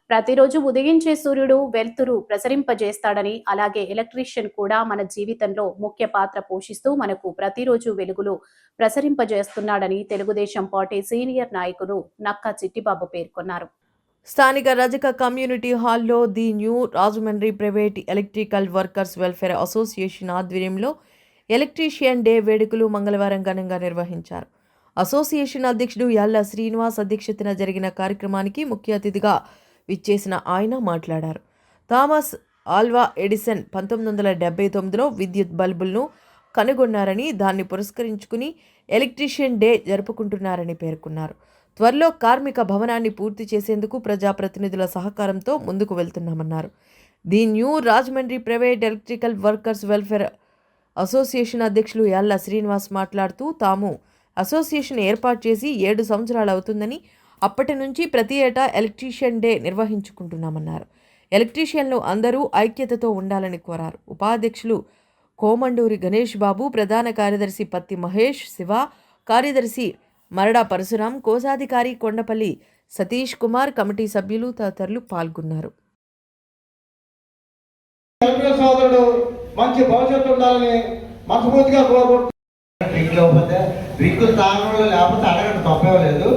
ప్రతిరోజు ఉదయించే సూర్యుడు వెలుతురు ప్రసరింపజేస్తాడని, అలాగే ఎలక్ట్రీషియన్ కూడా మన జీవితంలో ముఖ్య పాత్ర పోషిస్తూ మనకు ప్రతిరోజు వెలుగులు ప్రసరింపజేస్తున్నాడని తెలుగుదేశం పార్టీ సీనియర్ నాయకులు నక్కా చిట్టిబాబు పేర్కొన్నారు. స్థానిక రజక కమ్యూనిటీ హాల్లో the new Rajahmundry private electrical workers welfare association ఆధ్వర్యంలో ఎలక్ట్రీషియన్ డే వేడుకలు మంగళవారం ఘనంగా నిర్వహించారు. అసోసియేషన్ అధ్యక్షుడు యల్ల శ్రీనివాస్ అధ్యక్షతన జరిగిన కార్యక్రమానికి ముఖ్య అతిథిగా విచ్చేసిన ఆయన మాట్లాడారు. థామస్ ఆల్వా ఎడిసన్ 1979లో విద్యుత్ బల్బులను కనుగొన్నారని, దాన్ని పురస్కరించుకుని ఎలక్ట్రీషియన్ డే జరుపుకుంటున్నారని పేర్కొన్నారు. త్వరలో కార్మిక భవనాన్ని పూర్తి చేసేందుకు ప్రజాప్రతినిధుల సహకారంతో ముందుకు వెళ్తున్నామన్నారు. The new Rajahmundry private electrical workers welfare association అధ్యక్షులు యల్ల శ్రీనివాస్ మాట్లాడుతూ, తాము అసోసియేషన్ ఏర్పాటు చేసి 7 సంవత్సరాలు అవుతుందని, అప్పటి నుంచి ప్రతి ఏటా ఎలక్ట్రీషియన్ డే నిర్వహించుకుంటున్నామన్నారు. ఎలక్ట్రీషియన్లు అందరూ ఐక్యతతో ఉండాలని కోరారు. ఉపాధ్యక్షులు కోమండూరి గణేష్ బాబు, ప్రధాన కార్యదర్శి పత్తి మహేష్, శివ, కార్యదర్శి మరడా పరశురాం, కోశాధికారి కొండపల్లి సతీష్ కుమార్, కమిటీ సభ్యులు తదితరులు పాల్గొన్నారు. మంచి భవిష్యత్తు ఉండాలని మనస్ఫూర్తిగా కోరుకుంటున్నాను. స్థానంలో లేకపోతే అడగండి, తప్పలేదు,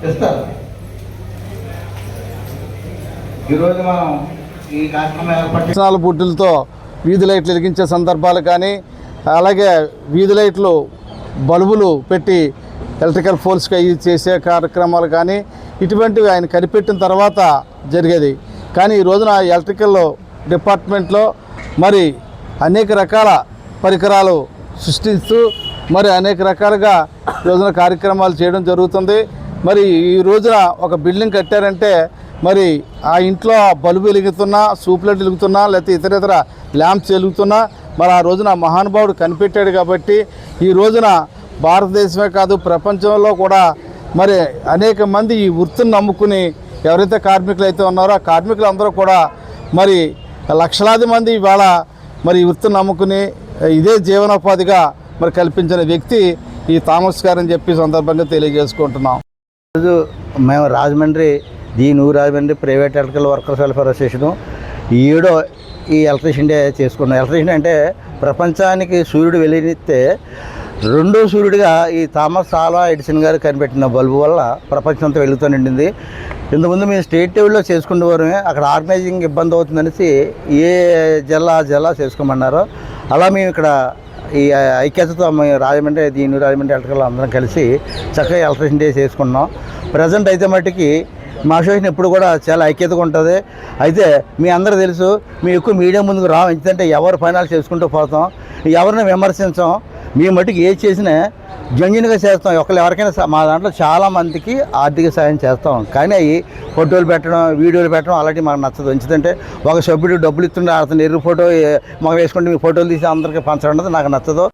ఇస్తారు. ఈరోజు మనం ఈ కార్యక్రమం బుడ్డులతో వీధి లైట్లు వెలిగించే సందర్భాలు కానీ, అలాగే వీధి లైట్లు బల్బులు పెట్టి ఎలక్ట్రికల్ పోల్స్కి చేసే కార్యక్రమాలు కానీ, ఇటువంటివి ఆయన కనిపెట్టిన తర్వాత జరిగేది. కానీ ఈ రోజున ఎలక్ట్రికల్ డిపార్ట్మెంట్లో మరి అనేక రకాల పరికరాలు సృష్టిస్తూ మరి అనేక రకాలుగా రోజున కార్యక్రమాలు చేయడం జరుగుతుంది. మరి ఈ రోజున ఒక బిల్డింగ్ కట్టారంటే మరి ఆ ఇంట్లో బల్బు వెలుగుతున్నా, సూప్లెట్ వెలుగుతున్నా, లేకపోతే ఇతర ల్యాంప్స్ వెలుగుతున్నా మరి ఆ రోజున మహానుభావుడు కనిపెట్టాడు. కాబట్టి ఈ రోజున భారతదేశమే కాదు ప్రపంచంలో కూడా మరి అనేక మంది ఈ వృత్తిని నమ్ముకుని ఎవరైతే కార్మికులు అయితే ఉన్నారో ఆ కార్మికులు అందరూ కూడా మరి లక్షలాది మంది ఇవాళ మరి ఈ వృత్తిని నమ్ముకుని ఇదే జీవనోపాధిగా మరి కల్పించిన వ్యక్తి ఈ థామస్ గారు అని చెప్పి సందర్భంగా తెలియజేసుకుంటున్నాం. ఈరోజు మేము Rajahmundry the new Rajahmundry private electrical workers welfare association ఈ ఎలక్ట్రీషియన్ డే చేసుకున్నాం. ఎలక్ట్రీషియన్ అంటే ప్రపంచానికి సూర్యుడు వెలిగితే రెండో సూర్యుడిగా ఈ థామస్ ఆల్వా ఎడిసన్ గారు కనిపెట్టిన బల్బు వల్ల ప్రపంచం అంతా వెలుగుతూ నిండింది. ఇంతకుముందు మేము స్టేట్ లెవెల్లో చేసుకునేవారు, అక్కడ ఆర్గనైజింగ్ ఇబ్బంది అవుతుందనేసి ఏ జిల్లా చేసుకోమన్నారో అలా మేము ఇక్కడ ఈ ఐక్యతతో మేము రాజమండ్రి దీని రాజమండ్రి ఎలక్ట్రికల్ అందరం కలిసి చక్కగా ఎలక్ట్రీషియన్ డే చేసుకున్నాం. ప్రజెంట్ అయితే మట్టుకి మా అసోసియేషన్ ఎప్పుడు కూడా చాలా ఐక్యతగా ఉంటుంది. అయితే మీ అందరూ తెలుసు, మీ ఎక్కువ మీడియా ముందుకు రావు, ఎందుకంటే ఎవరు ఫైనాలు చేసుకుంటూ పోతాం, ఎవరిని విమర్శించాం. మీ మట్టుకు ఏది చేసినా జెన్యున్గా చేస్తాం. ఎవరికైనా మా దాంట్లో చాలామందికి ఆర్థిక సాయం చేస్తాం. కానీ అవి ఫోటోలు పెట్టడం, వీడియోలు పెట్టడం అలాంటివి మాకు నచ్చదు. ఎందుకంటే ఒక సభ్యుడు డబ్బులు ఇస్తుంటే అతను ఎర్ర ఫోటో మాకు వేసుకుంటే మీ ఫోటోలు తీసి అందరికీ పంచడం నాకు నచ్చదు.